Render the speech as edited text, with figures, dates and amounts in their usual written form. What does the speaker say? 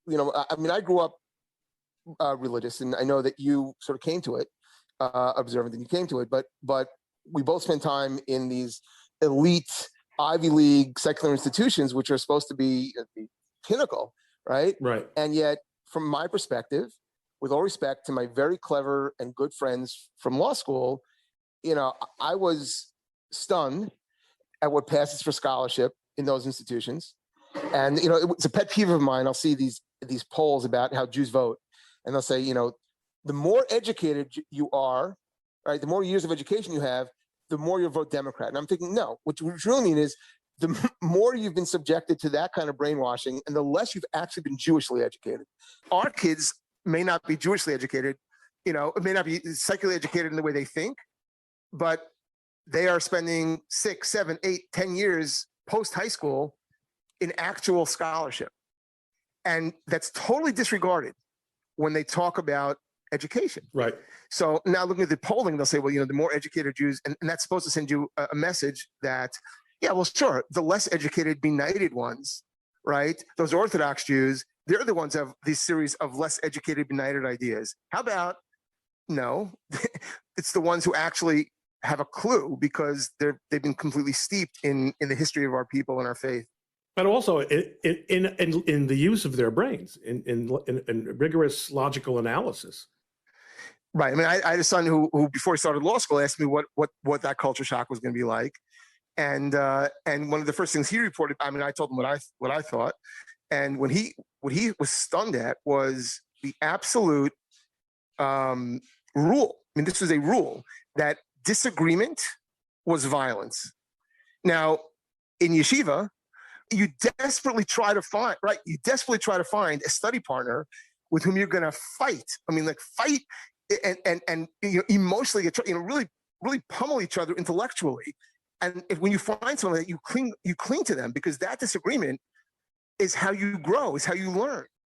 I mean, I grew up religious, and I know that you sort of came to it observant, and you came to it, but we both spent time in these elite Ivy League secular institutions, which are supposed to be the pinnacle, right? Right. And yet, from my perspective, with all respect to my very clever and good friends from law school, I was stunned at what passes for scholarship in those institutions. And it's a pet peeve of mine. I'll see these polls about how Jews vote, and they'll say, the more educated you are, right, the more years of education you have, the more you'll vote Democrat. And I'm thinking, no, what you really mean is the more you've been subjected to that kind of brainwashing, and the less you've actually been Jewishly educated. Our kids may not be Jewishly educated, it may not be secularly educated in the way they think, but they are spending 6, 7, 8, 10 years post high school in actual scholarship. And that's totally disregarded when they talk about education. Right. So now looking at the polling, they'll say, well, the more educated Jews, and that's supposed to send you a message that, yeah, well, sure, the less educated, benighted ones, right? Those Orthodox Jews, they're the ones who have this series of less educated, benighted ideas. How about, no, it's the ones who actually have a clue because they've been completely steeped in the history of our people and our faith. But also in the use of their brains, in rigorous logical analysis. Right. I mean, I had a son who before he started law school asked me what that culture shock was going to be like, and one of the first things he reported, I mean, I told him what I thought, and what he was stunned at was the absolute rule. I mean, this was a rule that disagreement was violence. Now, in yeshiva, you desperately try to find a study partner with whom you're going to fight. I mean, like fight and emotionally, really pummel each other intellectually. And when you find someone that you cling to them, because that disagreement is how you grow, is how you learn.